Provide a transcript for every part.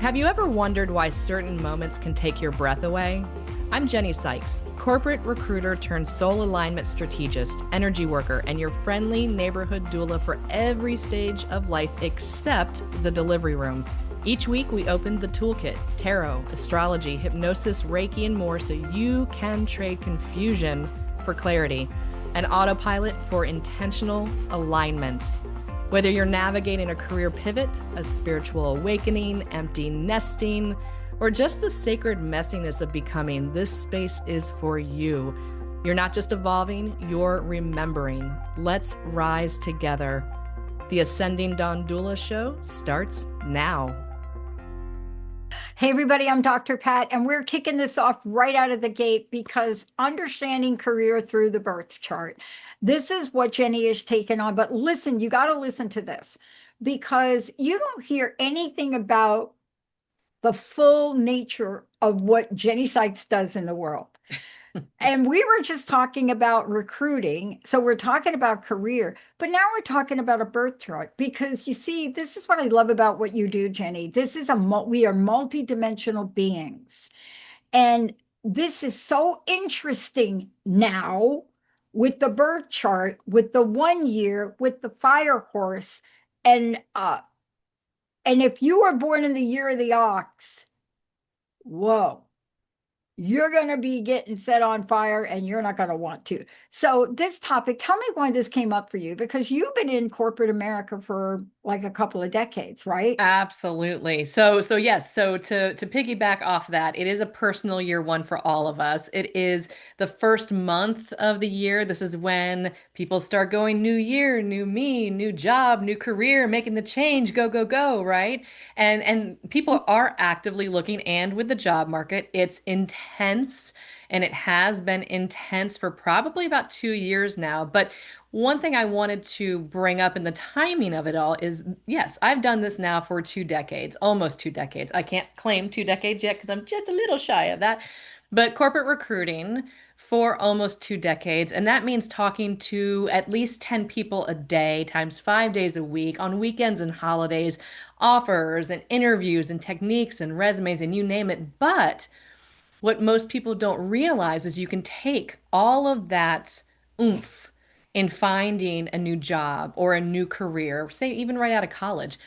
Have you ever wondered why certain moments can take your breath away? I'm Jennie Sikes, corporate recruiter turned soul alignment strategist, energy worker, and your friendly neighborhood doula for every stage of life except the delivery room. Each week, we open the toolkit, tarot, astrology, hypnosis, Reiki, and more so you can trade confusion for clarity, and autopilot for intentional alignment. Whether you're navigating a career pivot, a spiritual awakening, empty nesting, or just the sacred messiness of becoming, this space is for you. You're not just evolving, you're remembering. Let's rise together. The Ascending Dawn Doula show starts now. Hey, everybody, I'm Dr. Pat, and we're kicking this off right out of the gate because understanding career through the birth chart. This is what Jennie has taken on. But listen, you got to listen to this because you don't hear anything about the full nature of what Jennie Sikes does in the world. And we were just talking about recruiting. So we're talking about career, but now we're talking about a birth chart because you see, this is what I love about what you do, Jennie. This is we are multidimensional beings. And this is so interesting now with the birth chart, with the 1 year, with the fire horse. And if you were born in the year of the ox, whoa, you're going to be getting set on fire and you're not going to want to. So this topic, tell me why this came up for you, because you've been in corporate America for like a couple of decades, right? Absolutely. So yes. So to piggyback off that, it is a personal year one for all of us. It is the first month of the year. This is when people start going new year, new me, new job, new career, making the change, go, go, go, right? And people are actively looking, and with the job market, it's intense and it has been intense for probably about 2 years now. But one thing I wanted to bring up in the timing of it all is yes, I've done this now for 2 decades, almost 2 decades. I can't claim 2 decades yet because I'm just a little shy of that. But corporate recruiting for almost 2 decades. And that means talking to at least 10 people a day, times 5 days a week, on weekends and holidays, offers and interviews and techniques and resumes and you name it. But what most people don't realize is you can take all of that oomph in finding a new job or a new career, say even right out of college,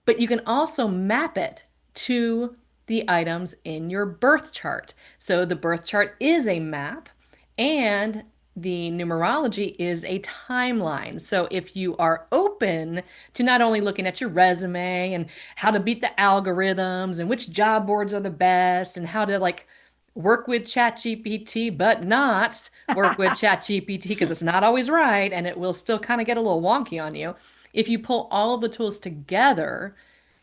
but you can also map it to the items in your birth chart. So the birth chart is a map and the numerology is a timeline. So if you are open to not only looking at your resume and how to beat the algorithms and which job boards are the best and how to like work with ChatGPT, but not work with ChatGPT because it's not always right and it will still kind of get a little wonky on you. If you pull all of the tools together,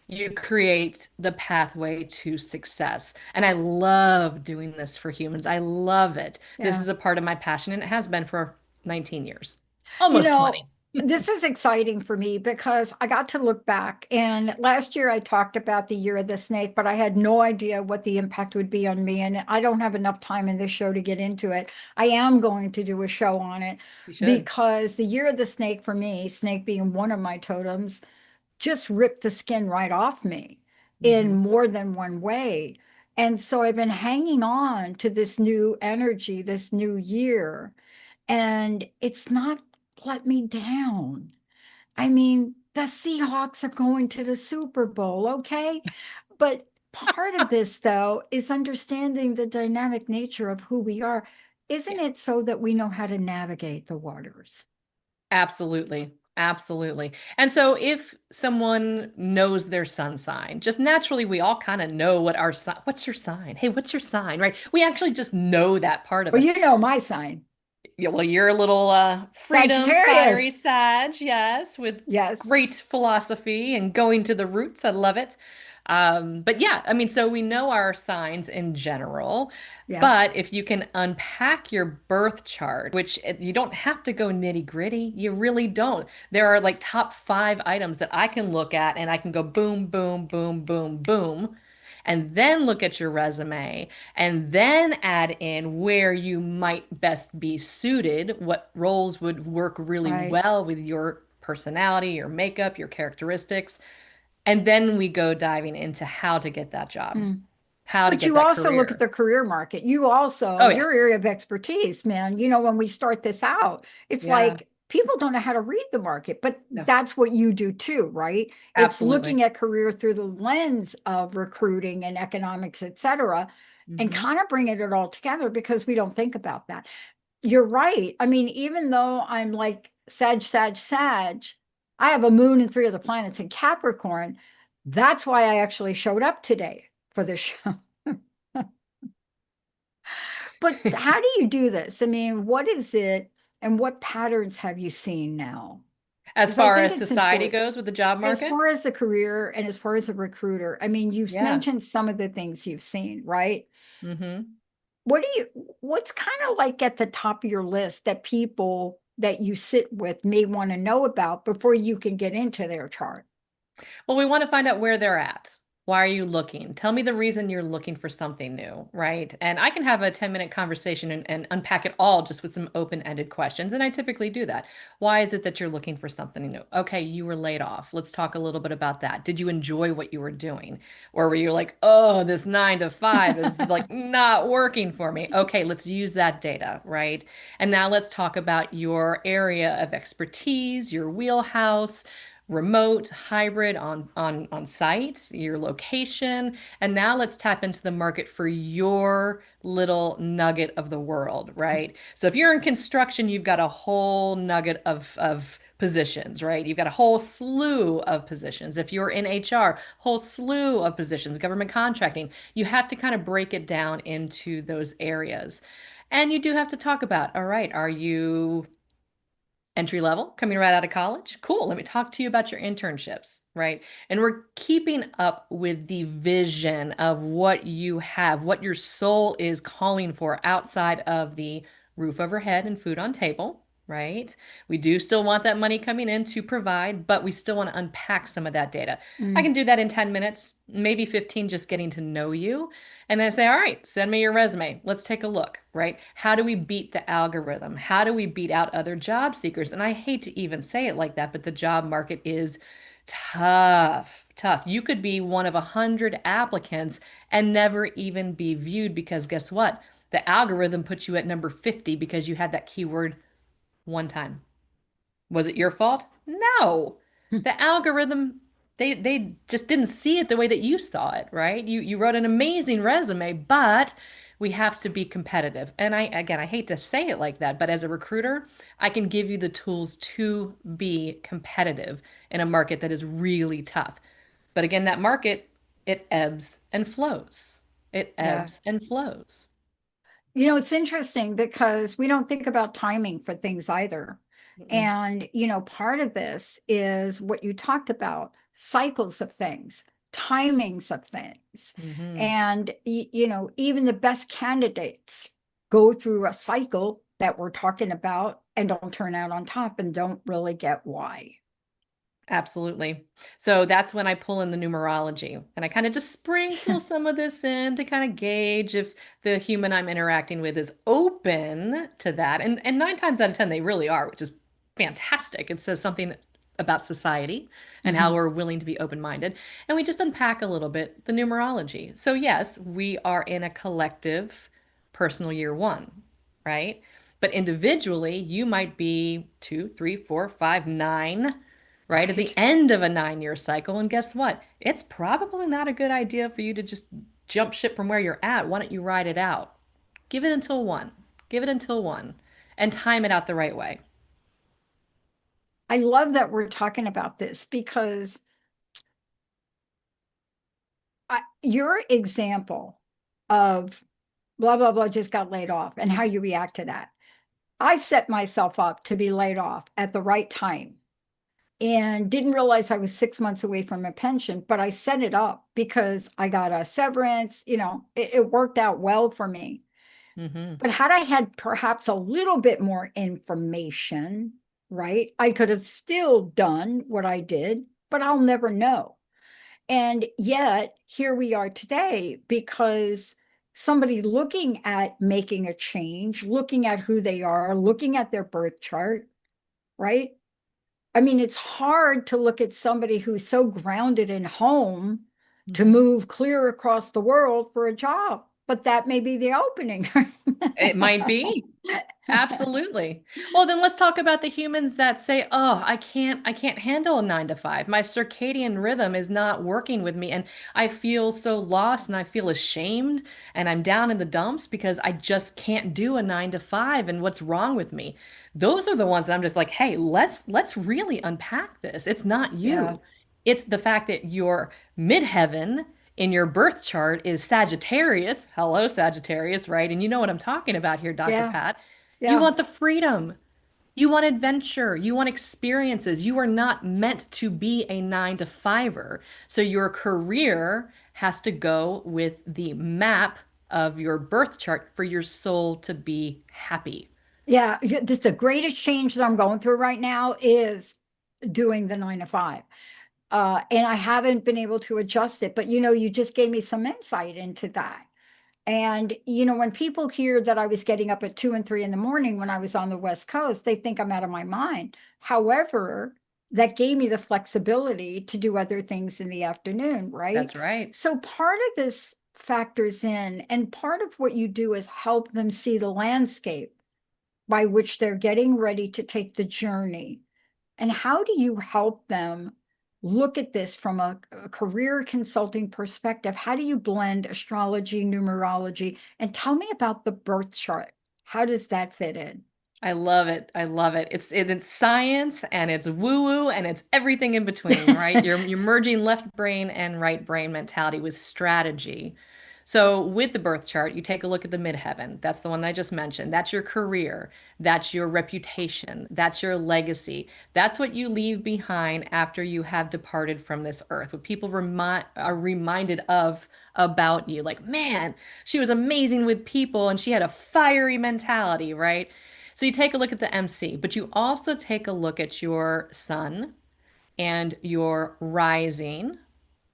you create the pathway to success. And I love doing this for humans. I love it. This Yeah. is a part of my passion, and it has been for 19 years, You almost know, 20. this is exciting for me because I got to look back. And last year I talked about the year of the snake, but I had no idea what the impact would be on me. And I don't have enough time in this show to get into it. I am going to do a show on it You should. because the year of the snake for me, snake being one of my totems, just ripped the skin right off me in Mhm. more than one way. And so I've been hanging on to this new energy, this new year, and it's not let me down. I mean, the Seahawks are going to the Super Bowl, okay? But part of this, though, is understanding the dynamic nature of who we are. Yeah, Isn't it so that we know how to navigate the waters? absolutely. Absolutely. And so if someone knows their sun sign, just naturally we all kind of know what our sign, what's your sign? Hey, what's your sign, right? We actually just know that part of Well, us. you know my sign, Yeah, well, you're a little freedom, fiery Sagittarius. Sag, yes, with Yes. great philosophy and going to the roots. I love it. But yeah, I mean, so we know our signs in general, Yeah. but if you can unpack your birth chart, which you don't have to go nitty gritty, you really don't. There are like top 5 items that I can look at and I can go boom, boom, boom, boom, boom, and then look at your resume and then add in where you might best be suited, what roles would work really Right. well with your personality, your makeup, your characteristics. And then we go diving into how to get that job, Mm. how to But get you that also look at career. the career market. You also, Oh, yeah. your area of expertise, man, when we start this out, it's Yeah. like people don't know how to read the market, but No, that's what you do too, right? It's absolutely. looking at career through the lens of recruiting and economics, et cetera, and Hmm. kind of bringing it all together because we don't think about that. You're right. I mean, even though I'm like Sag, I have a moon and three of the planets in Capricorn. That's why I actually showed up today for the show. But how do you do this? I mean, what is it and what patterns have you seen now? As Because I far think as it's society important goes with the job as market, far as the career and as far as a recruiter. I mean, you've yeah. mentioned some of the things you've seen, right? Hmm. What's kind of like at the top of your list that people that you sit with may want to know about before you can get into their chart? Well, we want to find out where they're at. Why are you looking? Tell me the reason you're looking for something new, right? And I can have a 10-minute conversation and unpack it all just with some open-ended questions. And I typically do that. Why is it that you're looking for something new? Okay, you were laid off. Let's talk a little bit about that. Did you enjoy what you were doing? Or were you like, oh, this 9 to 5 is like not working for me? Okay, let's use that data, right? And now let's talk about your area of expertise, your wheelhouse, remote, hybrid, on site, your location, and now let's tap into the market for your little nugget of the world, right? So if you're in construction, you've got a whole nugget of positions, right? You've got a whole slew of positions. If you're in HR, whole slew of positions, government contracting, you have to kind of break it down into those areas. And you do have to talk about, all right, are you entry level, coming right out of college? Cool. Let me talk to you about your internships, right? And we're keeping up with the vision of what you have, what your soul is calling for outside of the roof overhead and food on table, right? We do still want that money coming in to provide, but we still want to unpack some of that data. I Mm, can do that in 10 minutes, maybe 15, just getting to know you. And then say, all right, send me your resume. Let's take a look, right? How do we beat the algorithm? How do we beat out other job seekers? And I hate to even say it like that, but the job market is tough, tough. You could be one of 100 applicants and never even be viewed because guess what? The algorithm puts you at number 50 because you had that keyword one time. Was it your fault? No. The algorithm, they just didn't see it the way that you saw it, right? You wrote an amazing resume, but we have to be competitive. And I hate to say it like that, but as a recruiter, I can give you the tools to be competitive in a market that is really tough. But again, that market, it ebbs and flows. It yeah. ebbs and flows. It's interesting because we don't think about timing for things either. Mm-mm. And, part of this is what you talked about, cycles of things, timings of things. Hmm. And, even the best candidates go through a cycle that we're talking about and don't turn out on top and don't really get why. Absolutely. So that's when I pull in the numerology and I kind of just sprinkle some of this in to kind of gauge if the human I'm interacting with is open to that. And 9 times out of 10, they really are, which is fantastic. It says something about society and how Mhm. we're willing to be open-minded. And we just unpack a little bit the numerology. So yes, we are in a collective personal year one, right? But individually, you might be 2, 3, 4, 5, 9, right at the Right. end of a 9-year cycle. And guess what? It's probably not a good idea for you to just jump ship from where you're at. Why don't you ride it out? Give it until one. Give it until one and time it out the right way. I love that we're talking about this because your example of blah, blah, blah just got laid off and how you react to that. I set myself up to be laid off at the right time and didn't realize I was 6 months away from a pension, but I set it up because I got a severance. It worked out well for me. Hmm. But had I had perhaps a little bit more information, right, I could have still done what I did, but I'll never know. And yet, here we are today because somebody looking at making a change, looking at who they are, looking at their birth chart, right? I mean, it's hard to look at somebody who's so grounded in home to Mhm. move clear across the world for a job, but that may be the opening. It might be. Absolutely. Well, then let's talk about the humans that say, "Oh, I can't handle a 9 to 5. My circadian rhythm is not working with me and I feel so lost and I feel ashamed and I'm down in the dumps because I just can't do a 9 to 5 and what's wrong with me?" Those are the ones that I'm just like, "Hey, let's really unpack this. It's not Yeah, you. It's the fact that your midheaven in your birth chart is Sagittarius. Hello, Sagittarius, right? And you know what I'm talking about here, Dr. yeah, Pat. You yeah, want the freedom. You want adventure. You want experiences. You are not meant to be a 9 to 5er. So your career has to go with the map of your birth chart for your soul to be happy. yeah. This the greatest change that I'm going through right now is doing the 9 to 5. And I haven't been able to adjust it, but you just gave me some insight into that. And, when people hear that I was getting up at 2 and 3 in the morning when I was on the West Coast, they think I'm out of my mind. However, that gave me the flexibility to do other things in the afternoon, right? That's right. So part of this factors in, and part of what you do is help them see the landscape by which they're getting ready to take the journey. And how do you help them look at this from a career consulting perspective? How do you blend astrology, numerology, and tell me about the birth chart? How does that fit in? I love it. I love it. It's science and it's woo-woo and it's everything in between, right? You're merging left brain and right brain mentality with strategy. So with the birth chart, you take a look at the midheaven. That's the one that I just mentioned. That's your career. That's your reputation. That's your legacy. That's what you leave behind after you have departed from this earth. What people are reminded of about you. Like, man, she was amazing with people and she had a fiery mentality, right? So you take a look at the MC, but you also take a look at your sun and your rising.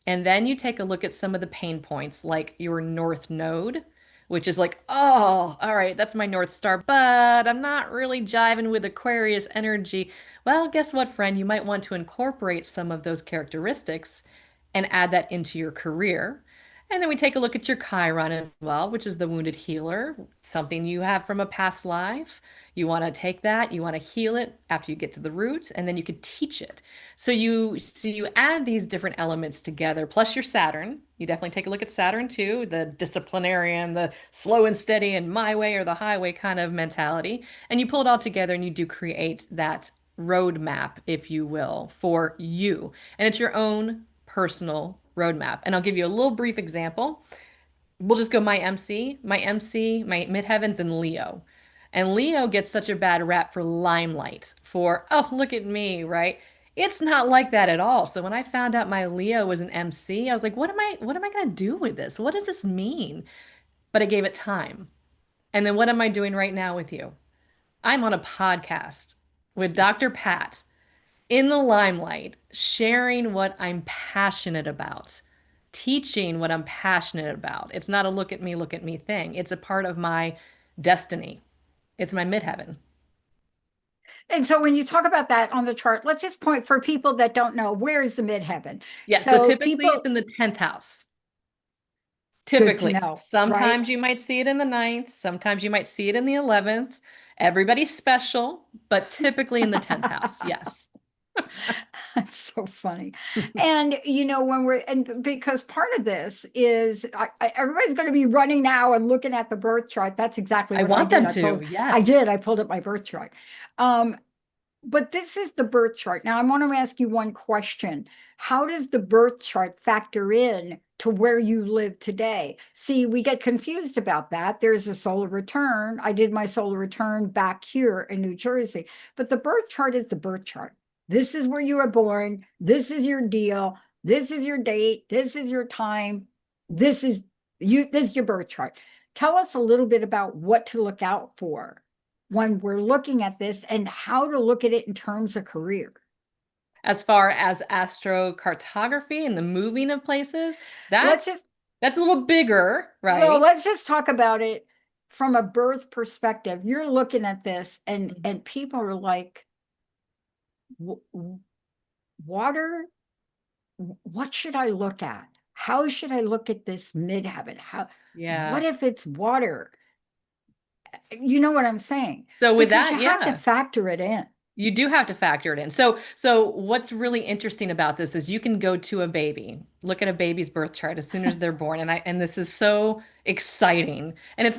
And then you take a look at some of the pain points, like your North Node, which is like, oh, all right, that's my North Star, but I'm not really jiving with Aquarius energy. Well, guess what, friend? You might want to incorporate some of those characteristics and add that into your career. And then we take a look at your Chiron as well, which is the wounded healer, something you have from a past life. You want to take that, you want to heal it after you get to the root, and then you could teach it. So you add these different elements together, plus your Saturn. You definitely take a look at Saturn too, the disciplinarian, the slow and steady and my way or the highway kind of mentality. And you pull it all together and you do create that roadmap, if you will, for you. And it's your own personal roadmap. And I'll give you a little brief example. We'll just go my MC. My midheavens in Leo. And Leo gets such a bad rap for limelight, for, oh, look at me, right? It's not like that at all. So when I found out my Leo was an MC, I was like, what am I gonna do with this? What does this mean? But I gave it time. And then what am I doing right now with you? I'm on a podcast with Dr. Pat in the limelight, sharing what I'm passionate about, teaching what I'm passionate about. It's not a look at me thing. It's a part of my destiny. It's my midheaven. And so when you talk about that on the chart, let's just point for people that don't know, where is the midheaven? Yeah, so So typically it's people, in the 10th house. good to Typically. know, right? Sometimes you might see it in the ninth, sometimes you might see it in the 11th. Everybody's special, but typically in the 10th house. Yes. That's so funny. And when and because part of this is everybody's going to be running now and looking at the birth chart. That's exactly I what I want did. them to. I Yes. did. I pulled up my birth chart. Um, but this is the birth chart. Now I want to ask you one question. How does the birth chart factor in to where you live today? See, we get confused about that. There's a solar return. I did my solar return back here in New Jersey, but the birth chart is the birth chart. This is where you were born. This is your deal. This is your date. This is your time. This is this is your birth chart. Tell us a little bit about what to look out for when we're looking at this and how to look at it in terms of career. As far as astrocartography and the moving of places, Let's that's just that's a little bigger, no, right? let's just talk about it from a birth perspective. You're looking at this and people are like, w- water, what should I look at? How should I look at this midheaven? What Yeah. if it's water? You know what I'm saying? So with Because you that, have to yeah. factor it in. You do have to factor it in. So what's really interesting about this is you can go to a baby, look at a baby's birth chart as soon as they're born, and this is so exciting. And it's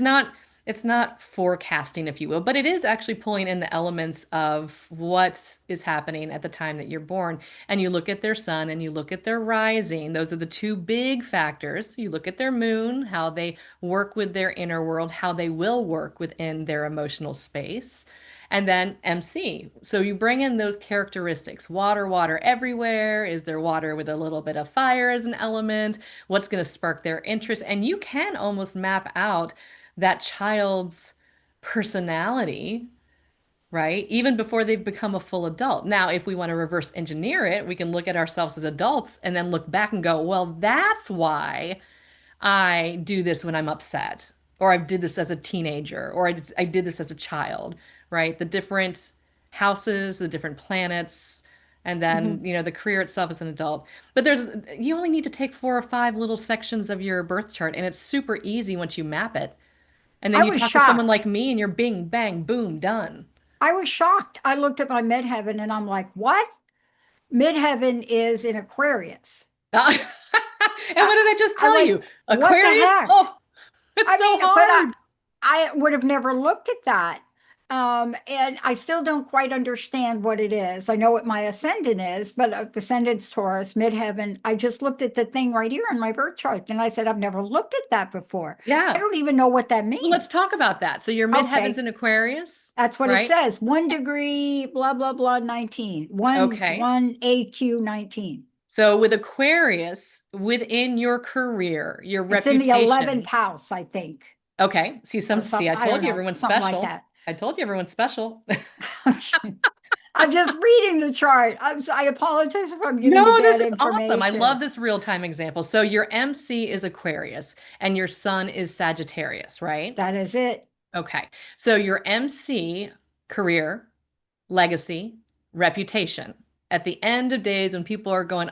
not forecasting, if you will, but it is actually pulling in the elements of what is happening at the time that you're born. And you look at their sun and you look at their rising. Those are the two big factors. You look at their moon, how they work with their inner world, how they will work within their emotional space, and then MC. So you bring in those characteristics. Water, water everywhere. Is there water with a little bit of fire as an element? What's going to spark their interest? And you can almost map out that child's personality, right? Even before they've become a full adult. Now, if we want to reverse engineer it, we can look at ourselves as adults and then look back and go, well, that's why I do this when I'm upset, or I did this as a teenager, or I did this as a child, right? The different houses, the different planets, and then, Mhm. the career itself as an adult. But you only need to take 4 or 5 little sections of your birth chart, and it's super easy once you map it. And then I you was talk to someone like shocked. me, and you're bing, bang, boom, done. I was shocked. I looked at my midheaven and I'm like, what? Midheaven is in Aquarius. And I, what did I just I tell like, you? what the Aquarius? heck? Oh, it's I so mean, but hard. I would have never looked at that. And I still don't quite understand what it is. I know what my ascendant is, but ascendant's Taurus, midheaven. I just looked at the thing right here on my birth chart, and I said, I've never looked at that before. I Yeah. don't even know what that Well, let's means. talk about that. So your midheaven's Okay, in Aquarius, that's what it right? says. 1 degree, blah blah blah, 19. Okay. One AQ 19. So with Aquarius, within your career, your It's in the 11th reputation. house, I think, Okay. or See, something. I I don't told you know, everyone's something like special. that. I told you everyone's special. I'm just reading the chart. I apologize if I'm giving you No, this bad is awesome. I love information. this real-time example. So your MC is Aquarius and your sun is Sagittarius, right? That is it. Okay. So your MC, career, legacy, reputation. At the end of days when people are going,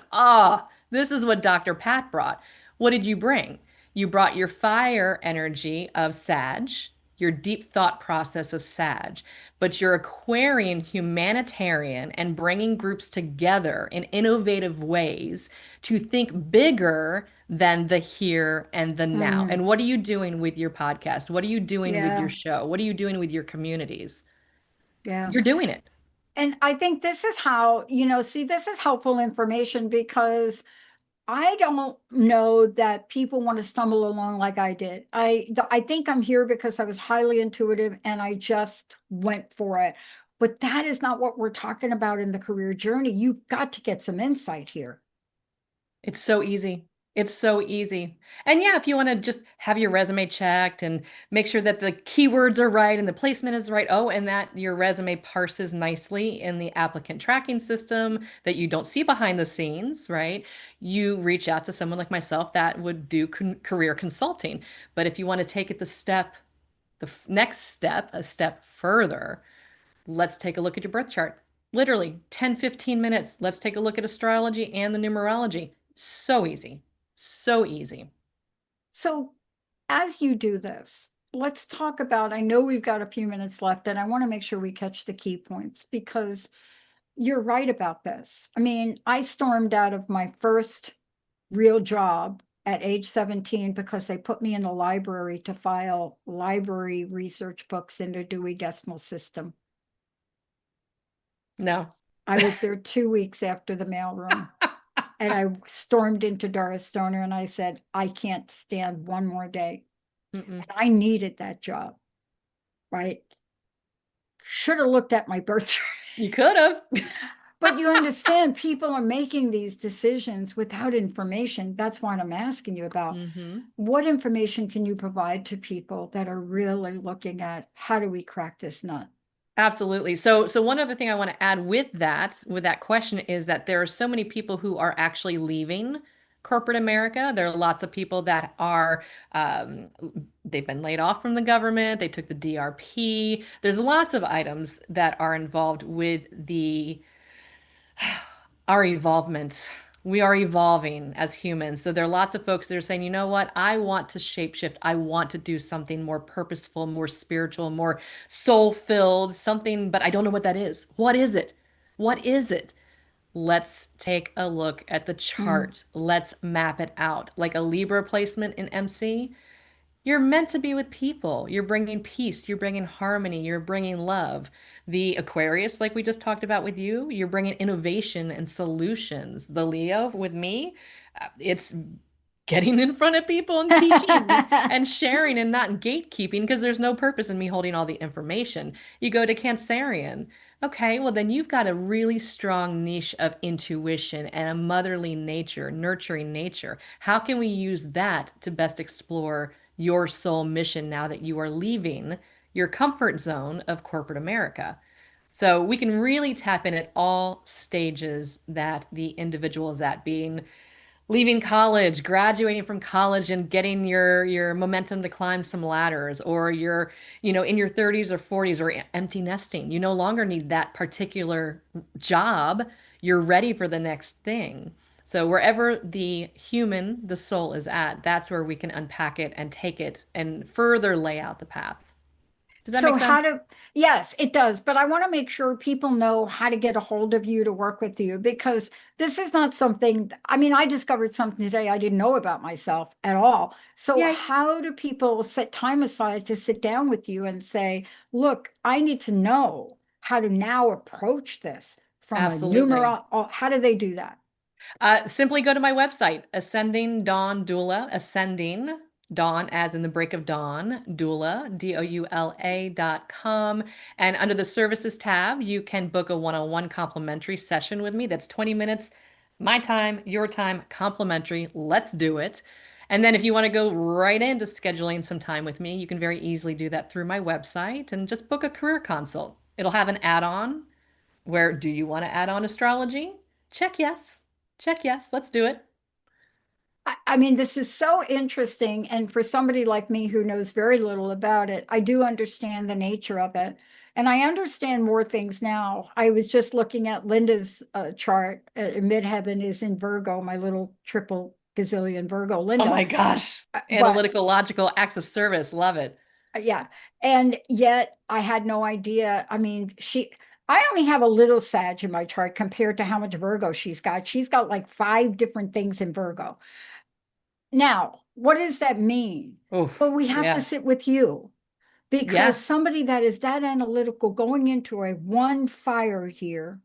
this is what Dr. Pat brought. What did you bring? You brought your fire energy of Sag, your deep thought process of Sag, but you're Aquarian humanitarian and bringing groups together in innovative ways to think bigger than the here and the now. Mm, And what are you doing with your podcast? What are you doing with your yeah, show? What are you doing with your communities? yeah. You're doing it. And I think this is how, see, this is helpful information because I don't know that people want to stumble along like I did. I think I'm here because I was highly intuitive and I just went for it. But that is not what we're talking about in the career journey. You've got to get some insight here. It's so easy. It's so easy. And yeah, if you want to just have your resume checked and make sure that the keywords are right and the placement is right. Oh, and that your resume parses nicely in the applicant tracking system that you don't see behind the scenes, right? You reach out to someone like myself that would do career consulting. But if you want to take it next step, a step further, let's take a look at your birth chart. Literally 10, 15 minutes. Let's take a look at astrology and the numerology. So easy. So easy. So, as you do this, let's talk about. I know we've got a few minutes left, and I want to make sure we catch the key points because you're right about this. I mean, I stormed out of my first real job at age 17 because they put me in the library to file library research books in the Dewey Decimal System. No. I was there 2 weeks after the mailroom. And I stormed into Doris Stoner and I said, I can't stand one more day. Mm-mm. And I needed that job, right? Should have looked at my birth chart. You could have. But you understand, people are making these decisions without information. That's what I'm asking you about. hmm What information can you provide to people that are really looking at how do we crack this nut? Absolutely. So one other thing I want to add with that question is that there are so many people who are actually leaving corporate America. There are lots of people that are um, they've been laid off from the government. They took the DRP. There's lots of items that are involved with the Our evolvement. We are evolving as humans. So there are lots of folks that are saying, you know what? I want to shapeshift. I want to do something more purposeful, more spiritual, more soul-filled, something, but I don't know what that is. What is it? What is it? Let's take a look at the Mm. chart. Let's map it out. Like a Libra placement in MC, you're meant to be with people. You're bringing peace, you're bringing harmony, you're bringing love. The Aquarius, like we just talked about with you, you're bringing innovation and solutions. The Leo with me, it's getting in front of people and teaching and sharing and not gatekeeping because there's no purpose in me holding all the information. You go to Cancerian. Okay, well, then you've got a really strong niche of intuition and a motherly nature, nurturing nature. How can we use that to best explore your soul mission now that you are leaving your comfort zone of corporate America? So we can really tap in at all stages that the individual is at, being leaving college, graduating from college and getting your momentum to climb some ladders, or you're, in your 30s or 40s, or empty nesting. You no longer need that particular job. You're ready for the next thing. So wherever the human, the soul is at, that's where we can unpack it and take it and further lay out the path. Does that So make how sense? to, yes, it does, but I want to make sure people know how to get a hold of you to work with you because this is not something, I mean, I discovered something today I didn't know about myself at all. So Yay. how do people set time aside to sit down with you and say, look, I need to know how to now approach this from a Absolutely. how do they do that? Simply go to my website, Ascending Dawn Doula, Ascending Dawn as in the break of dawn, Doula, Doula.com. And under the services tab, you can book a one-on-one complimentary session with me. That's 20 minutes, my time, your time, complimentary. Let's do it. And then if you want to go right into scheduling some time with me, you can very easily do that through my website and just book a career consult. It'll have an add-on where do you want to add on astrology? Check yes. Check yes. Let's do it. I mean, this is so interesting. And for somebody like me who knows very little about it, I do understand the nature of it. And I understand more things now. I was just looking at Linda's chart. Midheaven is in Virgo, my little triple gazillion Virgo, Oh Linda. my gosh. But Analytical, logical, acts of service. Love it. yeah. And yet I had no idea. I mean, I only have a little Sag in my chart compared to how much Virgo she's got. She's got like 5 different things in Virgo. Now, what does that mean? Oh, Well, we have to yeah. sit with you because Yeah. somebody that is that analytical going into a one fire year,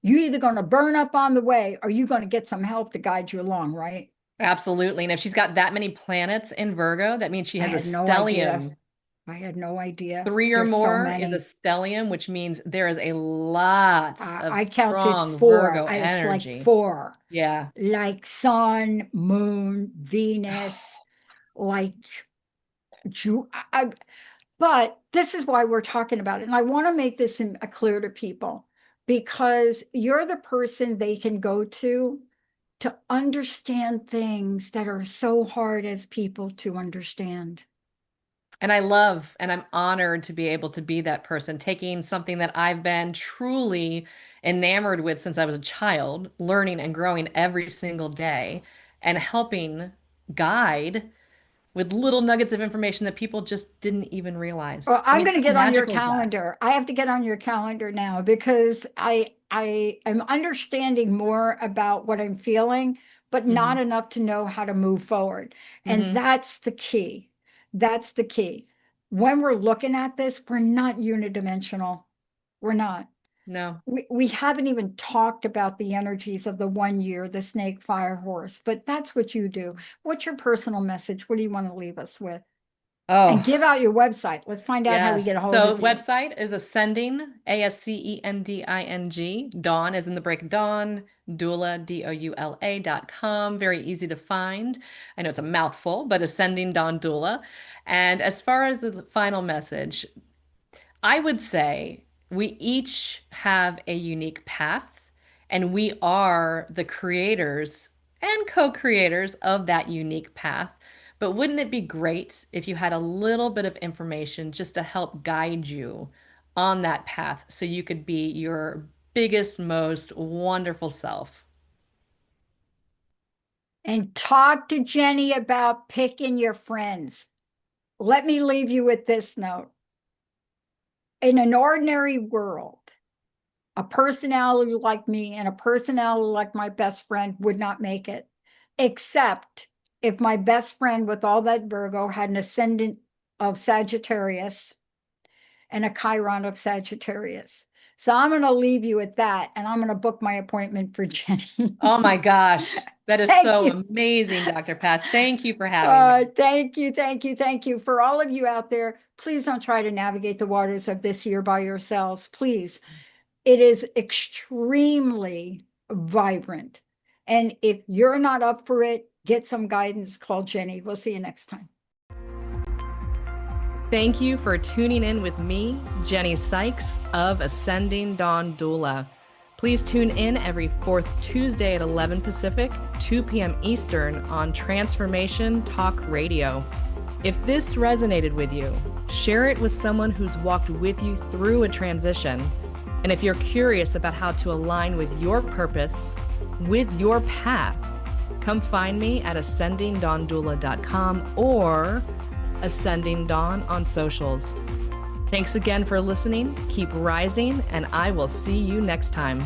you either going to burn up on the way or you're going to get some help to guide you along, right? Absolutely. And if she's got that many planets in Virgo, that means she I has a had no idea. stellium. I had no idea. Three or There's so more is a many. stellium, which means there is a lot of I counted strong 4. Virgo It's like energy. 4, Yeah. like Sun, Moon, Venus, like Ju. But this is why we're talking about it. And I want to make this clear to people because you're the person they can go to understand things that are so hard as people to understand. And I love and I'm honored to be able to be that person, taking something that I've been truly enamored with since I was a child, learning and growing every single day, and helping guide with little nuggets of information that people just didn't even realize. Well, I I'm mean, going to how get on your magical is that? calendar. I have to get on your calendar now because I am understanding more about what I'm feeling, but not Hmm. enough to know how to move forward. And Hmm. that's the key. That's the key. When we're looking at this, we're not unidimensional. We're not. No. We haven't even talked about the energies of the one year, the snake fire horse, but that's what you do. What's your personal message? What do you want to leave us with? And Oh, give out your website. Let's find out how we yes. get a hold So of you. website is Ascending, Ascending. Dawn is in the break of dawn, doula, Doula.com. Very easy to find. I know it's a mouthful, but Ascending Dawn Doula. And as far as the final message, I would say we each have a unique path, and we are the creators and co-creators of that unique path. But wouldn't it be great if you had a little bit of information just to help guide you on that path so you could be your biggest, most wonderful self. And talk to Jennie about picking your friends. Let me leave you with this note. In an ordinary world, a personality like me and a personality like my best friend would not make it, except if my best friend with all that Virgo had an ascendant of Sagittarius and a Chiron of Sagittarius. So I'm going to leave you at that, and I'm going to book my appointment for Jennie. Oh my gosh. That is Thank so you. amazing, Dr. Pat. Thank you for having me. Thank you, thank you, thank you. For all of you out there, please don't try to navigate the waters of this year by yourselves. Please. It is extremely vibrant. And if you're not up for it, get some guidance. Call Jennie. We'll see you next time. Thank you for tuning in with me, Jennie Sikes of Ascending Dawn Doula. Please tune in every fourth Tuesday at 11 Pacific, 2 p.m. Eastern on Transformation Talk Radio. If this resonated with you, share it with someone who's walked with you through a transition. And if you're curious about how to align with your purpose, with your path, come find me at ascendingdawndoula.com or Ascending Dawn on socials. Thanks again for listening. Keep rising, and I will see you next time.